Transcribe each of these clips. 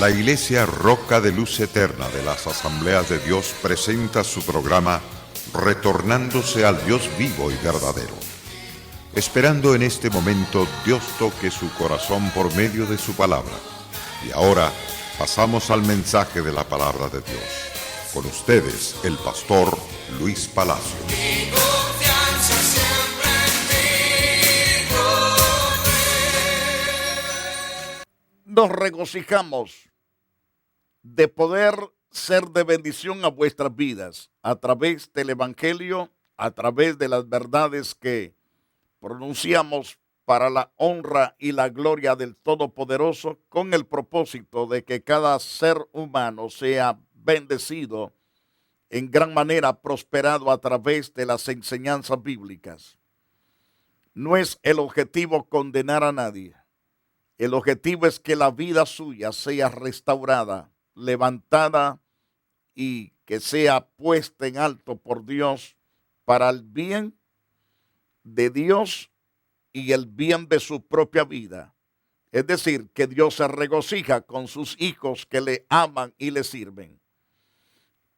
La Iglesia Roca de Luz Eterna de las Asambleas de Dios presenta su programa Retornándose al Dios vivo y verdadero. Esperando en este momento Dios toque su corazón por medio de su palabra. Y ahora pasamos al mensaje de la palabra de Dios. Con ustedes, el pastor Luis Palacio. Mi confianza siempre en ti, Nos regocijamos de poder ser de bendición a vuestras vidas a través del Evangelio, a través de las verdades que pronunciamos para la honra y la gloria del Todopoderoso, con el propósito de que cada ser humano sea bendecido en gran manera, prosperado a través de las enseñanzas bíblicas. No es el objetivo condenar a nadie. El objetivo es que la vida suya sea restaurada, levantada y que sea puesta en alto por Dios para el bien de Dios y el bien de su propia vida. Es decir, que Dios se regocija con sus hijos que le aman y le sirven.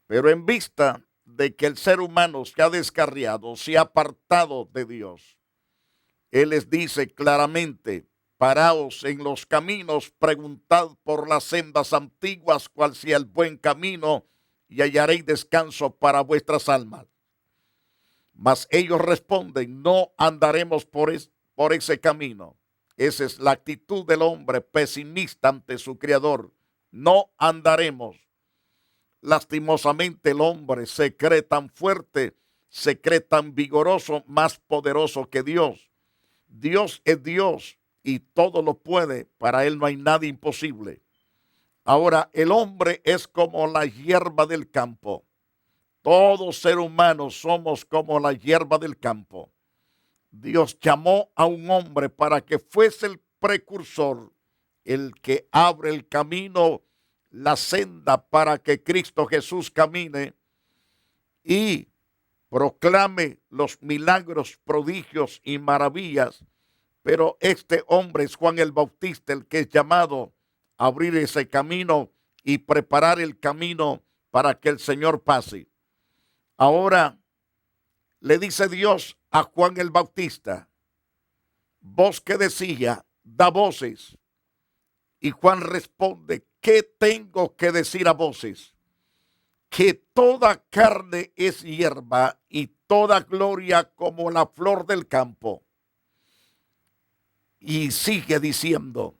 Pero en vista de que el ser humano se ha descarriado, se ha apartado de Dios, Él les dice claramente: paraos en los caminos, preguntad por las sendas antiguas cuál sea el buen camino, y hallaréis descanso para vuestras almas. Mas ellos responden: no andaremos por ese camino. Esa es la actitud del hombre pesimista ante su Creador. No andaremos. Lastimosamente el hombre se cree tan fuerte, se cree tan vigoroso, más poderoso que Dios. Dios es Dios y todo lo puede. Para Él no hay nada imposible. Ahora, el hombre es como la hierba del campo. Todos seres humanos somos como la hierba del campo. Dios llamó a un hombre para que fuese el precursor, el que abre el camino, la senda para que Cristo Jesús camine y proclame los milagros, prodigios y maravillas. Pero este hombre es Juan el Bautista, el que es llamado a abrir ese camino y preparar el camino para que el Señor pase. Ahora le dice Dios a Juan el Bautista: voz que decía, da voces. Y Juan responde: ¿qué tengo que decir a voces? Que toda carne es hierba y toda gloria como la flor del campo. Y sigue diciendo: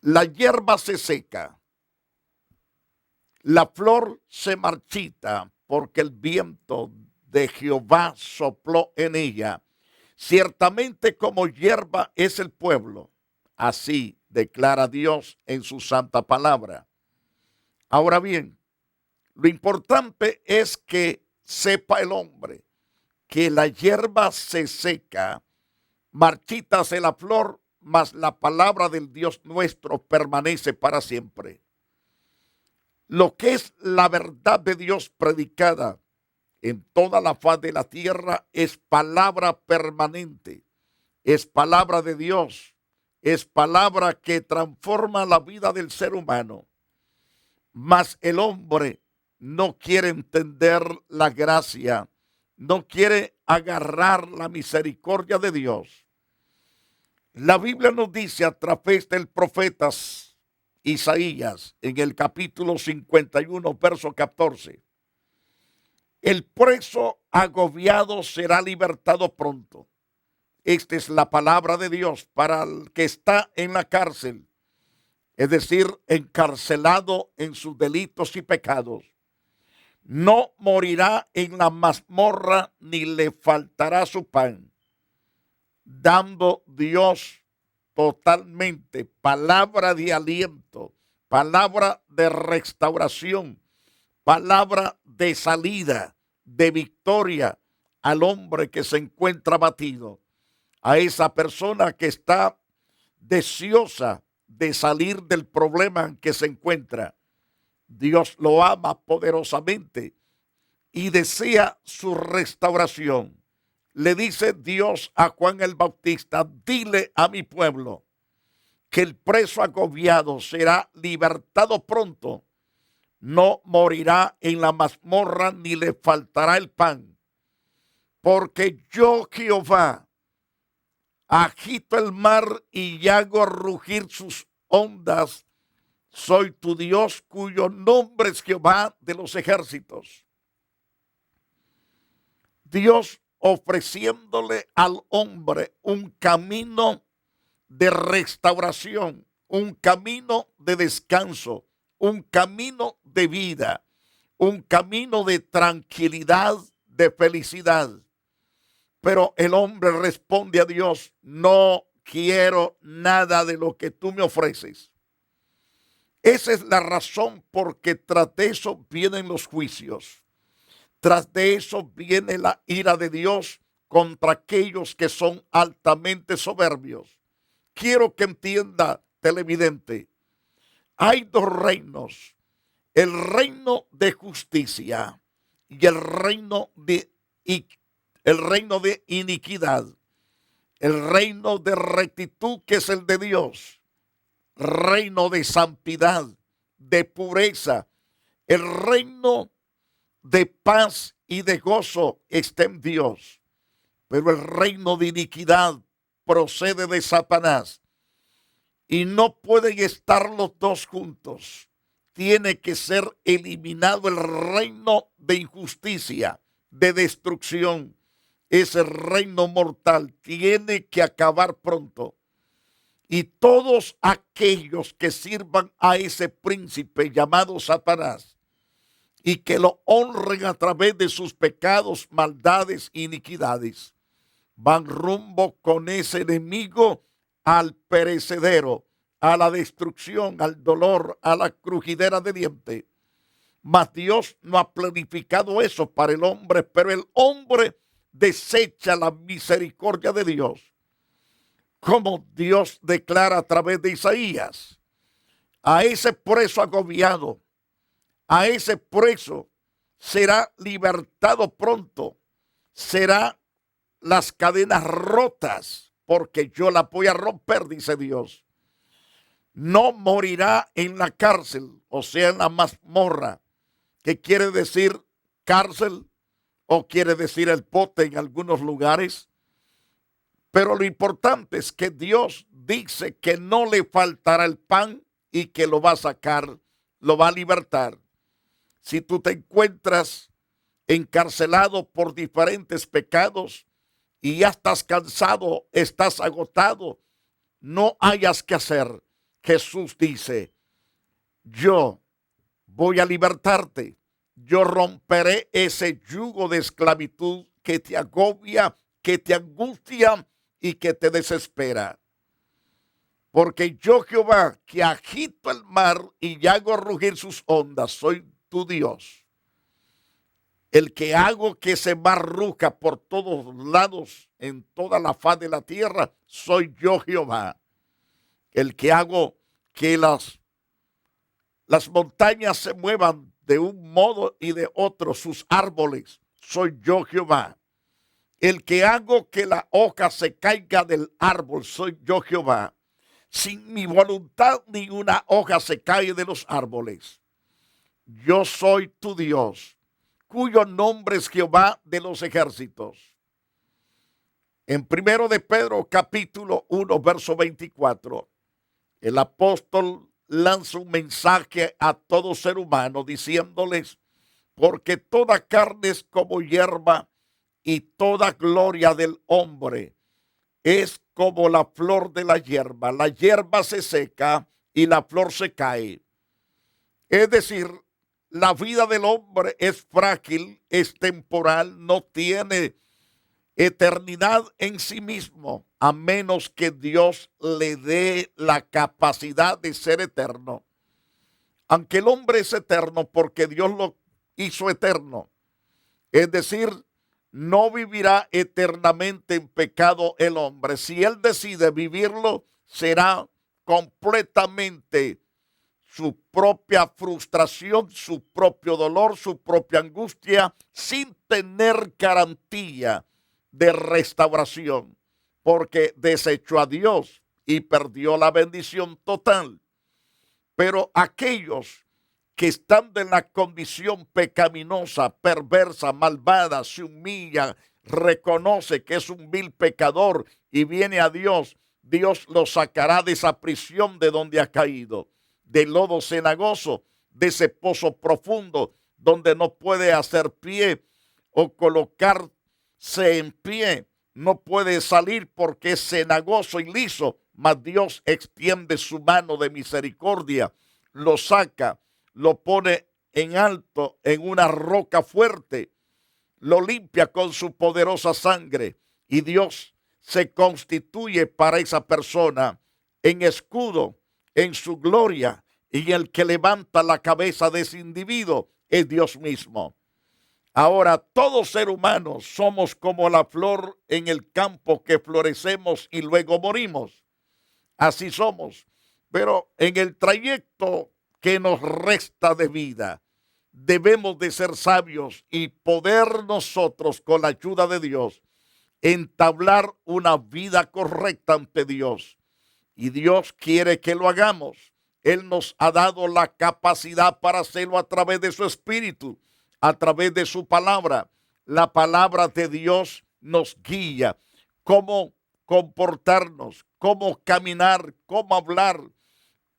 la hierba se seca, la flor se marchita, porque el viento de Jehová sopló en ella. Ciertamente como hierba es el pueblo, así declara Dios en su santa palabra. Ahora bien, lo importante es que sepa el hombre que la hierba se seca, marchítase la flor, mas la palabra del Dios nuestro permanece para siempre. Lo que es la verdad de Dios predicada en toda la faz de la tierra es palabra permanente, es palabra de Dios, es palabra que transforma la vida del ser humano. Mas el hombre no quiere entender la gracia, no quiere agarrar la misericordia de Dios. La Biblia nos dice a través del profeta Isaías en el capítulo 51, verso 14: el preso agobiado será libertado pronto. Esta es la palabra de Dios para el que está en la cárcel, es decir, encarcelado en sus delitos y pecados. No morirá en la mazmorra ni le faltará su pan, dando Dios totalmente palabra de aliento, palabra de restauración, palabra de salida, de victoria al hombre que se encuentra abatido, a esa persona que está deseosa de salir del problema en que se encuentra. Dios lo ama poderosamente y desea su restauración. Le dice Dios a Juan el Bautista: dile a mi pueblo que el preso agobiado será libertado pronto. No morirá en la mazmorra ni le faltará el pan. Porque yo, Jehová, agito el mar y hago rugir sus ondas. Soy tu Dios, cuyo nombre es Jehová de los ejércitos. Dios ofreciéndole al hombre un camino de restauración, un camino de descanso, un camino de vida, un camino de tranquilidad, de felicidad. Pero el hombre responde a Dios: no quiero nada de lo que tú me ofreces. Esa es la razón por que tras de eso vienen los juicios. Tras de eso viene la ira de Dios contra aquellos que son altamente soberbios. Quiero que entienda, televidente, hay dos reinos: el reino de justicia y el reino de iniquidad, el reino de rectitud, que es el de Dios, reino de santidad, de pureza, el reino de paz y de gozo está en Dios, pero el reino de iniquidad procede de Satanás. Y no pueden estar los dos juntos. Tiene que ser eliminado el reino de injusticia, de destrucción. Ese reino mortal tiene que acabar pronto. Y todos aquellos que sirvan a ese príncipe llamado Satanás y que lo honren a través de sus pecados, maldades, iniquidades, van rumbo con ese enemigo al perecedero, a la destrucción, al dolor, a la crujidera de dientes. Mas Dios no ha planificado eso para el hombre, pero el hombre desecha la misericordia de Dios. Como Dios declara a través de Isaías: a ese preso agobiado, a ese preso será libertado pronto, será las cadenas rotas, porque yo la voy a romper, dice Dios. No morirá en la cárcel, o sea, en la mazmorra, que quiere decir cárcel o quiere decir el pote en algunos lugares. Pero lo importante es que Dios dice que no le faltará el pan y que lo va a sacar, lo va a libertar. Si tú te encuentras encarcelado por diferentes pecados y ya estás cansado, estás agotado, no hayas que hacer. Jesús dice: yo voy a libertarte. Yo romperé ese yugo de esclavitud que te agobia, que te angustia y que te desespera. Porque yo, Jehová, que agito el mar y hago rugir sus ondas, soy tu Dios. El que hago que ese mar ruja por todos lados, en toda la faz de la tierra, soy yo, Jehová. El que hago que las montañas se muevan de un modo y de otro, sus árboles, soy yo, Jehová. El que hago que la hoja se caiga del árbol, soy yo, Jehová. Sin mi voluntad ni una hoja se cae de los árboles. Yo soy tu Dios, cuyo nombre es Jehová de los ejércitos. En 1 de Pedro, capítulo 1, verso 24, el apóstol lanza un mensaje a todo ser humano diciéndoles: porque toda carne es como hierba, y toda gloria del hombre es como la flor de la hierba. La hierba se seca y la flor se cae. Es decir, la vida del hombre es frágil, es temporal, no tiene eternidad en sí mismo, a menos que Dios le dé la capacidad de ser eterno. Aunque el hombre es eterno porque Dios lo hizo eterno, es decir, no vivirá eternamente en pecado el hombre. Si él decide vivirlo, será completamente su propia frustración, su propio dolor, su propia angustia, sin tener garantía de restauración, porque desechó a Dios, y perdió la bendición total. Pero aquellos que estando en la condición pecaminosa, perversa, malvada, se humilla, reconoce que es un vil pecador y viene a Dios, Dios lo sacará de esa prisión de donde ha caído, del lodo cenagoso, de ese pozo profundo donde no puede hacer pie o colocarse en pie, no puede salir porque es cenagoso y liso, mas Dios extiende su mano de misericordia, lo saca, lo pone en alto, en una roca fuerte, lo limpia con su poderosa sangre y Dios se constituye para esa persona en escudo, en su gloria, y el que levanta la cabeza de ese individuo es Dios mismo. Ahora, todos seres humanos somos como la flor en el campo que florecemos y luego morimos. Así somos. Pero en el trayecto que nos resta de vida, debemos de ser sabios y poder nosotros, con la ayuda de Dios, entablar una vida correcta ante Dios. Y Dios quiere que lo hagamos. Él nos ha dado la capacidad para hacerlo a través de su Espíritu, a través de su palabra. La palabra de Dios nos guía cómo comportarnos, cómo caminar, cómo hablar,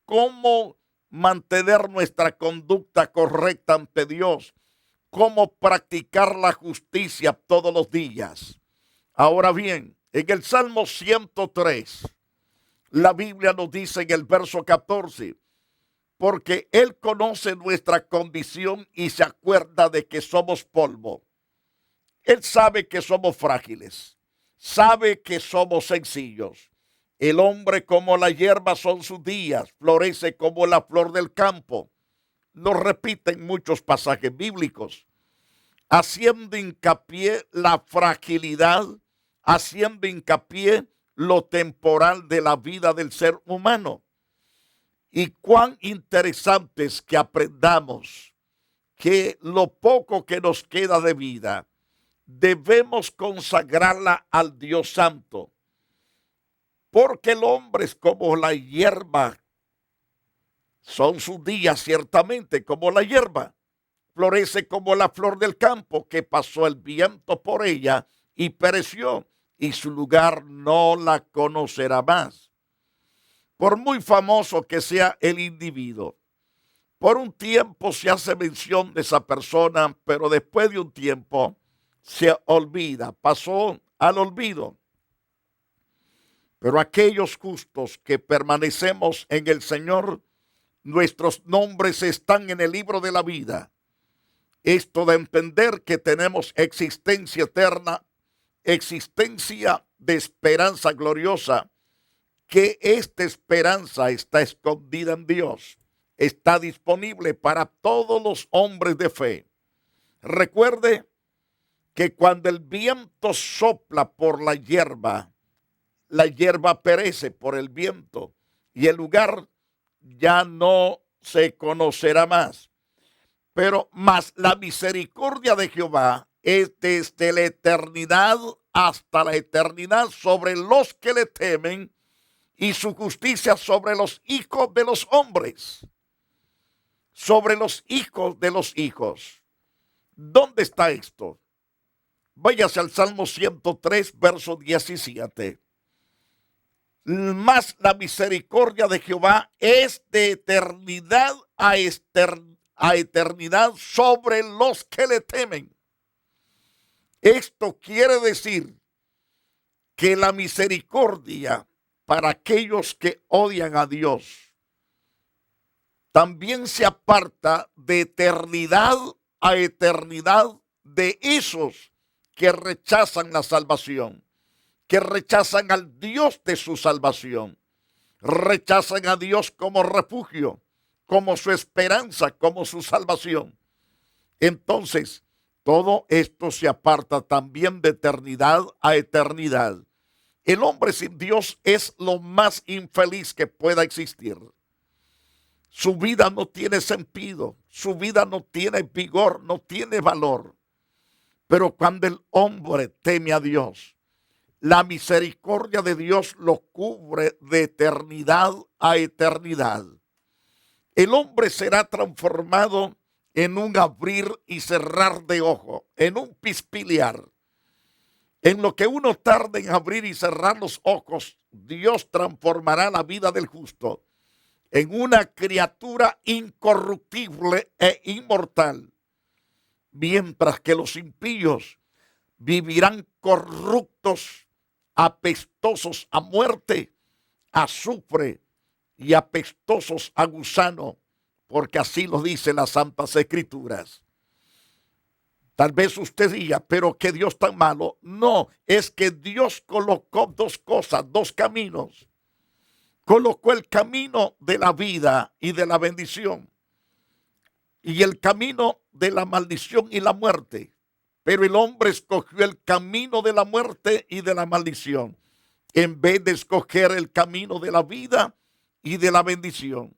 cómo mantener nuestra conducta correcta ante Dios, cómo practicar la justicia todos los días. Ahora bien, en el Salmo 103, la Biblia nos dice en el verso 14, porque Él conoce nuestra condición y se acuerda de que somos polvo. Él sabe que somos frágiles, sabe que somos sencillos. El hombre como la hierba son sus días, florece como la flor del campo. Lo repite en muchos pasajes bíblicos, haciendo hincapié la fragilidad, haciendo hincapié lo temporal de la vida del ser humano. Y cuán interesante es que aprendamos que lo poco que nos queda de vida debemos consagrarla al Dios Santo, porque el hombre es como la hierba, son sus días ciertamente como la hierba, florece como la flor del campo que pasó el viento por ella y pereció, y su lugar no la conocerá más. Por muy famoso que sea el individuo, por un tiempo se hace mención de esa persona, pero después de un tiempo se olvida, pasó al olvido. Pero aquellos justos que permanecemos en el Señor, nuestros nombres están en el libro de la vida. Esto de entender que tenemos existencia eterna, existencia de esperanza gloriosa, que esta esperanza está escondida en Dios, está disponible para todos los hombres de fe. Recuerde que cuando el viento sopla por la hierba perece por el viento y el lugar ya no se conocerá más. Pero más la misericordia de Jehová es desde la eternidad hasta la eternidad sobre los que le temen, y su justicia sobre los hijos de los hombres, sobre los hijos de los hijos. ¿Dónde está esto? Váyase al Salmo 103, verso 17. Mas la misericordia de Jehová es de eternidad a eternidad sobre los que le temen. Esto quiere decir que la misericordia para aquellos que odian a Dios también se aparta de eternidad a eternidad de esos que rechazan la salvación, que rechazan al Dios de su salvación, rechazan a Dios como refugio, como su esperanza, como su salvación. Entonces, todo esto se aparta también de eternidad a eternidad. El hombre sin Dios es lo más infeliz que pueda existir. Su vida no tiene sentido, su vida no tiene vigor, no tiene valor. Pero cuando el hombre teme a Dios, La misericordia de Dios lo cubre de eternidad a eternidad. El hombre será transformado en un abrir y cerrar de ojo, en un pispilear. En lo que uno tarda en abrir y cerrar los ojos, Dios transformará la vida del justo en una criatura incorruptible e inmortal, mientras que los impíos vivirán corruptos, apestosos a muerte, a azufre y apestosos a gusano, porque así lo dice las Santas Escrituras. Tal vez usted diga, pero que Dios tan malo. No, es que Dios colocó dos cosas, dos caminos. Colocó el camino de la vida y de la bendición, y el camino de la maldición y la muerte. Pero el hombre escogió el camino de la muerte y de la maldición, en vez de escoger el camino de la vida y de la bendición.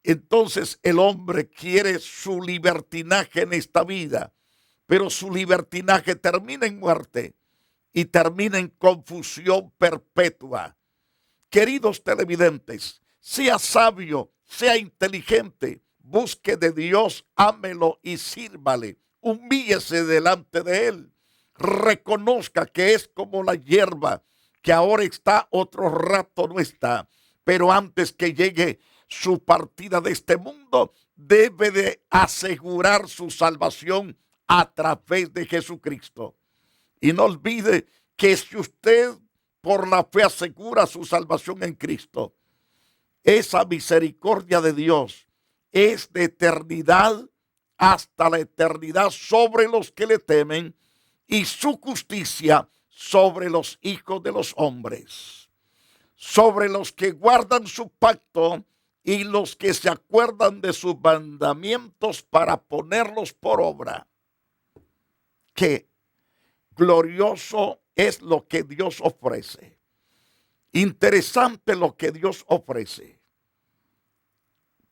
Entonces el hombre quiere su libertinaje en esta vida, pero su libertinaje termina en muerte y termina en confusión perpetua. Queridos televidentes, sea sabio, sea inteligente, busque de Dios, ámelo y sírvale. Humíllese delante de Él. Reconozca que es como la hierba, que ahora está, otro rato no está. Pero antes que llegue su partida de este mundo, debe de asegurar su salvación a través de Jesucristo. Y no olvide que si usted por la fe asegura su salvación en Cristo, esa misericordia de Dios es de eternidad hasta la eternidad sobre los que le temen, y su justicia sobre los hijos de los hombres, sobre los que guardan su pacto y los que se acuerdan de sus mandamientos para ponerlos por obra. Qué glorioso es lo que Dios ofrece. Interesante lo que Dios ofrece.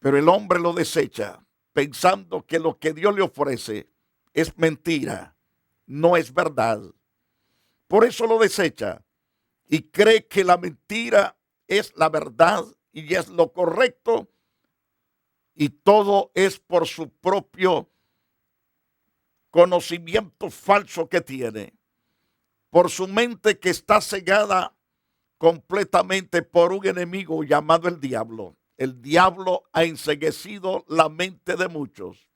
Pero el hombre lo desecha, pensando que lo que Dios le ofrece es mentira, no es verdad. Por eso lo desecha y cree que la mentira es la verdad y es lo correcto, y todo es por su propio conocimiento falso que tiene, por su mente que está cegada completamente por un enemigo llamado el diablo. El diablo ha enceguecido la mente de muchos.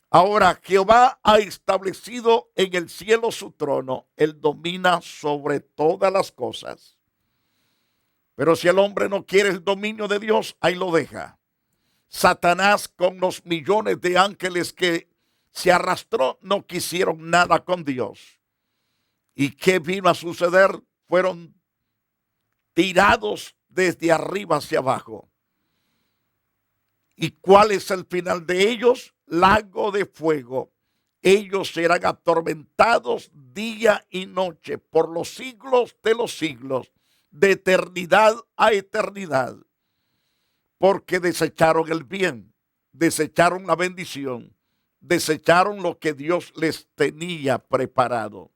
Ahora Jehová ha establecido en el cielo su trono. Él domina sobre todas las cosas. Pero si el hombre no quiere el dominio de Dios, ahí lo deja. Satanás, con los millones de ángeles que se arrastró, no quisieron nada con Dios. ¿Y qué vino a suceder? Fueron tirados desde arriba hacia abajo. ¿Y cuál es el final de ellos? Lago de fuego. Ellos serán atormentados día y noche por los siglos de los siglos, de eternidad a eternidad, porque desecharon el bien, desecharon la bendición, desecharon lo que Dios les tenía preparado.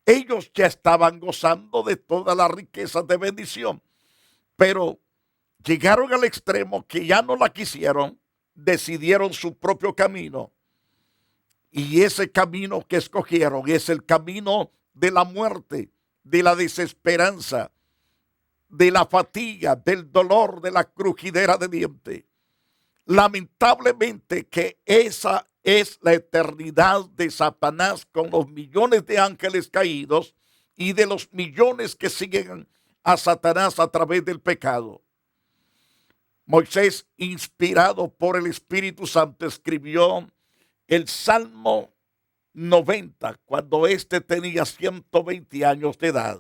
Ellos ya estaban gozando de todas las riquezas de bendición, pero llegaron al extremo que ya no la quisieron, decidieron su propio camino. Y ese camino que escogieron es el camino de la muerte, de la desesperanza, de la fatiga, del dolor, de la crujidera de dientes. Lamentablemente que esa es la eternidad de Satanás con los millones de ángeles caídos y de los millones que siguen a Satanás a través del pecado. Moisés, inspirado por el Espíritu Santo, escribió el Salmo 90 cuando éste tenía 120 años de edad.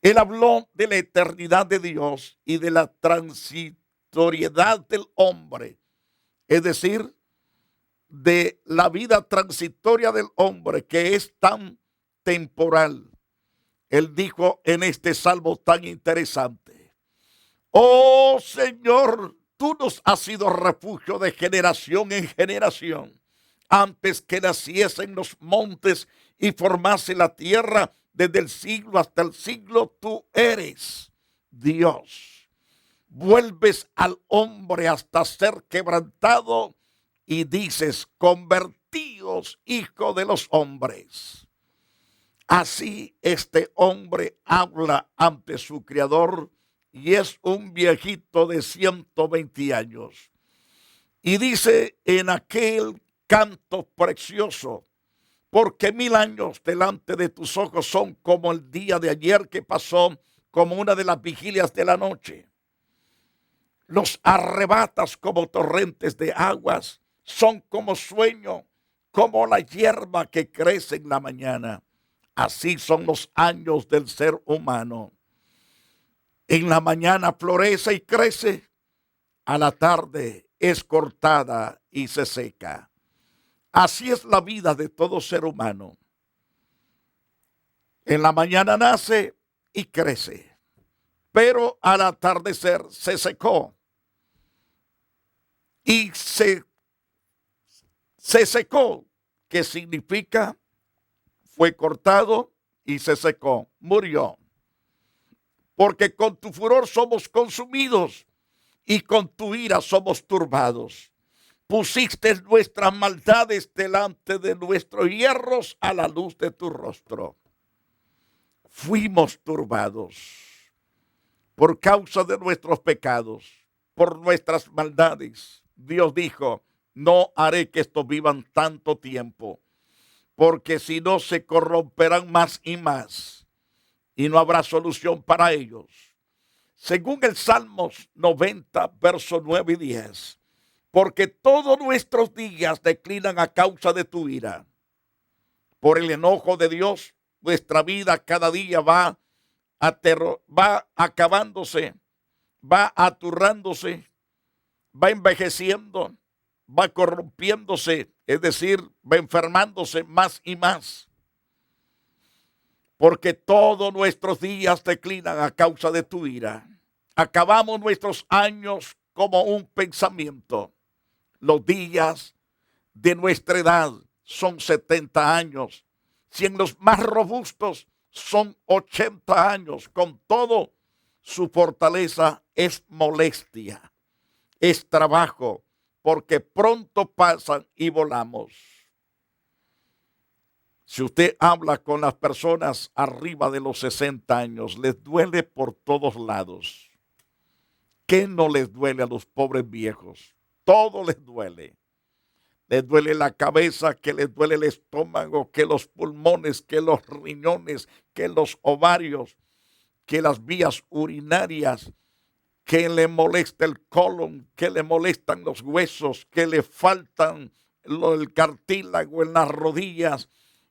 Él habló de la eternidad de Dios y de la transitoriedad del hombre, es decir, de la vida transitoria del hombre que es tan temporal. Él dijo en este salmo tan interesante: oh Señor, tú nos has sido refugio de generación en generación. Antes que naciesen los montes y formase la tierra, desde el siglo hasta el siglo, tú eres Dios. Vuelves al hombre hasta ser quebrantado y dices, convertíos, hijo de los hombres. Así este hombre habla ante su Creador y es un viejito de 120 años. Y dice en aquel canto precioso, porque 1000 años delante de tus ojos son como el día de ayer que pasó, como una de las vigilias de la noche. Los arrebatas como torrentes de aguas, son como sueño, como la hierba que crece en la mañana. Así son los años del ser humano. En la mañana florece y crece, a la tarde es cortada y se seca. Así es la vida de todo ser humano. En la mañana nace y crece, pero al atardecer se secó. Y se secó, que significa fue cortado y se secó, murió. Porque con tu furor somos consumidos y con tu ira somos turbados. Pusiste nuestras maldades delante de nuestros hierros a la luz de tu rostro. Fuimos turbados por causa de nuestros pecados, por nuestras maldades. Dios dijo, no haré que estos vivan tanto tiempo, porque si no se corromperán más y más, y no habrá solución para ellos. Según el Salmos 90, versos 9 y 10, porque todos nuestros días declinan a causa de tu ira. Por el enojo de Dios, nuestra vida cada día va acabándose, va aturrándose, va envejeciendo, va corrompiéndose, es decir, va enfermándose más y más. Porque todos nuestros días declinan a causa de tu ira. Acabamos nuestros años como un pensamiento. Los días de nuestra edad son 70 años. Si en los más robustos son 80 años, con todo su fortaleza es molestia, es trabajo, porque pronto pasan y volamos. Si usted habla con las personas arriba de los 60 años, les duele por todos lados. ¿Qué no les duele a los pobres viejos? Todo les duele. Les duele la cabeza, que les duele el estómago, que los pulmones, que los riñones, que los ovarios, que las vías urinarias, que le molesta el colon, que le molestan los huesos, que le faltan el cartílago en las rodillas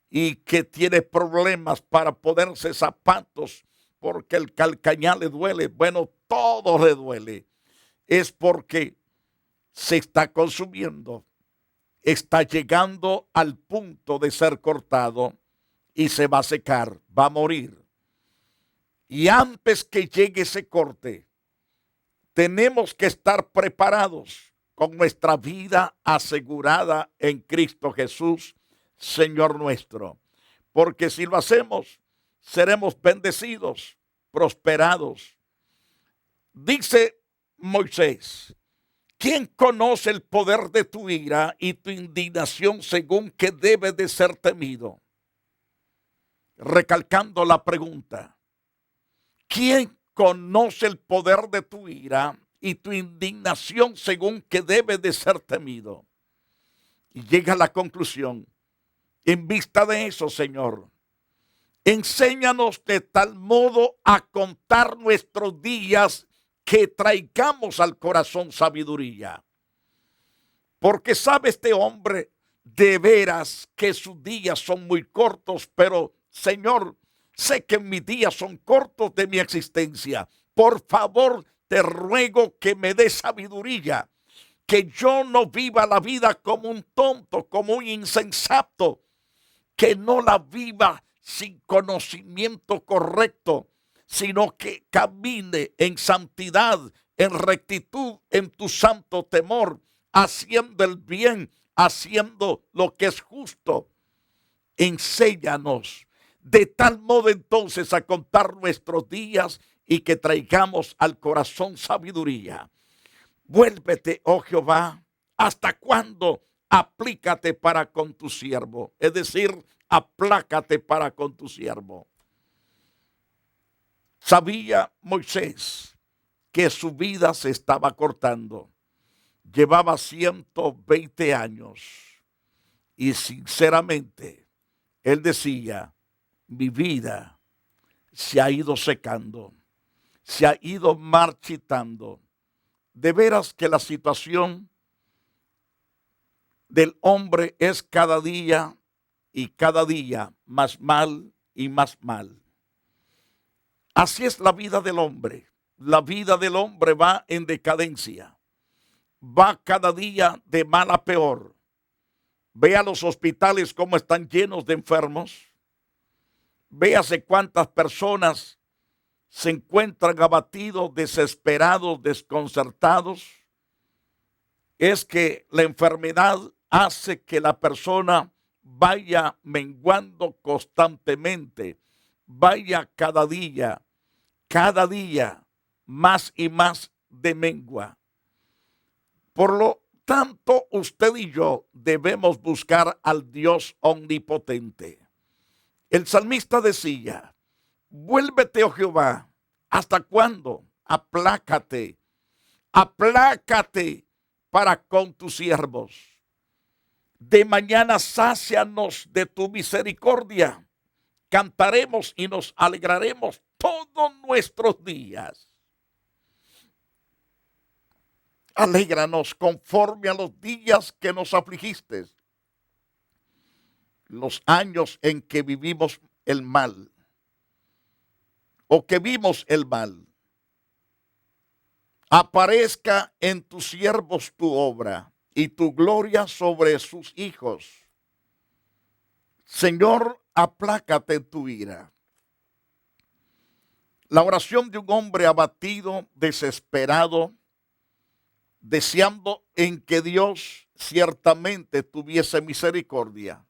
y que tiene problemas para ponerse zapatos porque el calcañar le duele. Bueno, todo le duele. Es porque se está consumiendo, está llegando al punto de ser cortado y se va a secar, va a morir. Y antes que llegue ese corte, tenemos que estar preparados con nuestra vida asegurada en Cristo Jesús, Señor nuestro. Porque si lo hacemos, seremos bendecidos, prosperados. Dice Moisés, ¿quién conoce el poder de tu ira y tu indignación según que debe de ser temido? Recalcando la pregunta, ¿quién conoce el poder de tu ira y tu indignación según que debe de ser temido? Y llega a la conclusión, en vista de eso, Señor, enséñanos de tal modo a contar nuestros días que traigamos al corazón sabiduría. Porque sabe este hombre de veras que sus días son muy cortos, pero Señor, sé que mis días son cortos de mi existencia. Por favor, te ruego que me des sabiduría, que yo no viva la vida como un tonto, como un insensato, que no la viva sin conocimiento correcto, sino que camine en santidad, en rectitud, en tu santo temor, haciendo el bien, haciendo lo que es justo. Enséñanos de tal modo entonces a contar nuestros días y que traigamos al corazón sabiduría. Vuélvete, oh Jehová, ¿hasta cuándo? Aplícate para con tu siervo, es decir, aplácate para con tu siervo. Sabía Moisés que su vida se estaba cortando. Llevaba 120 años y sinceramente él decía, mi vida se ha ido secando, se ha ido marchitando. De veras que la situación del hombre es cada día y cada día más mal y más mal. Así es la vida del hombre. La vida del hombre va en decadencia. Va cada día de mal a peor. Vea los hospitales cómo están llenos de enfermos. Véase cuántas personas se encuentran abatidos, desesperados, desconcertados. Es que la enfermedad hace que la persona vaya menguando constantemente, vaya cada día más y más de mengua. Por lo tanto, usted y yo debemos buscar al Dios omnipotente. El salmista decía, vuélvete, oh Jehová, ¿hasta cuándo? Aplácate, aplácate para con tus siervos. De mañana sácianos de tu misericordia. Cantaremos y nos alegraremos todos nuestros días. Alégranos conforme a los días que nos afligiste, los años en que vivimos el mal, o que vimos el mal. Aparezca en tus siervos tu obra y tu gloria sobre sus hijos. Señor, aplácate en tu ira. La oración de un hombre abatido, desesperado, deseando en que Dios ciertamente tuviese misericordia.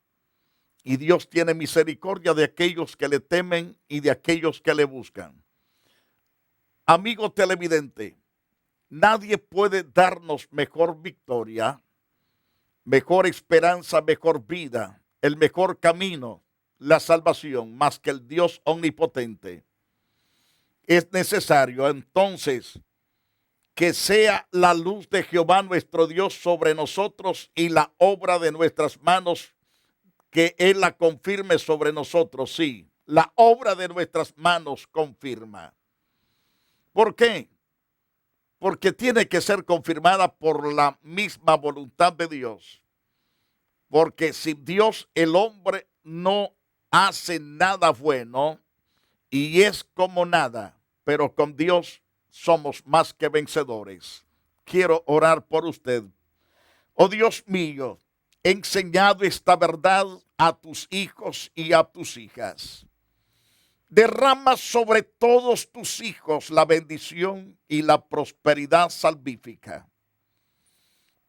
Y Dios tiene misericordia de aquellos que le temen y de aquellos que le buscan. Amigo televidente, nadie puede darnos mejor victoria, mejor esperanza, mejor vida, el mejor camino, la salvación, más que el Dios omnipotente. Es necesario entonces que sea la luz de Jehová nuestro Dios sobre nosotros y la obra de nuestras manos, que Él la confirme sobre nosotros. Sí, la obra de nuestras manos confirma. ¿Por qué? Porque tiene que ser confirmada por la misma voluntad de Dios. Porque si Dios, el hombre no hace nada bueno y es como nada, pero con Dios somos más que vencedores. Quiero orar por usted. Oh Dios mío, he enseñado esta verdad a tus hijos y a tus hijas. Derrama sobre todos tus hijos la bendición y la prosperidad salvífica.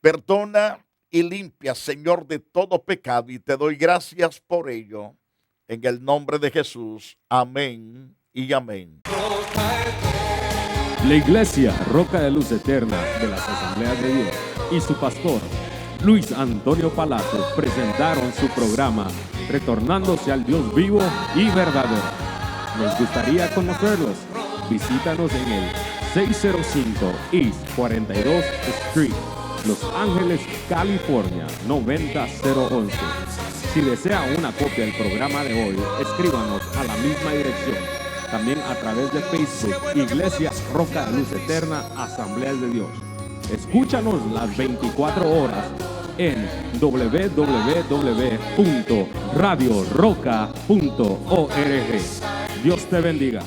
Perdona y limpia, Señor, de todo pecado, y te doy gracias por ello. En el nombre de Jesús. Amén y amén. La Iglesia Roca de Luz Eterna de las Asambleas de Dios y su pastor Luis Antonio Palacio presentaron su programa Retornándose al Dios vivo y verdadero. Nos gustaría conocerlos. Visítanos en el 605 East 42 Street, Los Ángeles, California 90011. Si desea una copia del programa de hoy, escríbanos a la misma dirección. También a través de Facebook, Iglesia Roca de Luz Eterna, Asambleas de Dios. Escúchanos las 24 horas en www.radioroca.org. Dios te bendiga.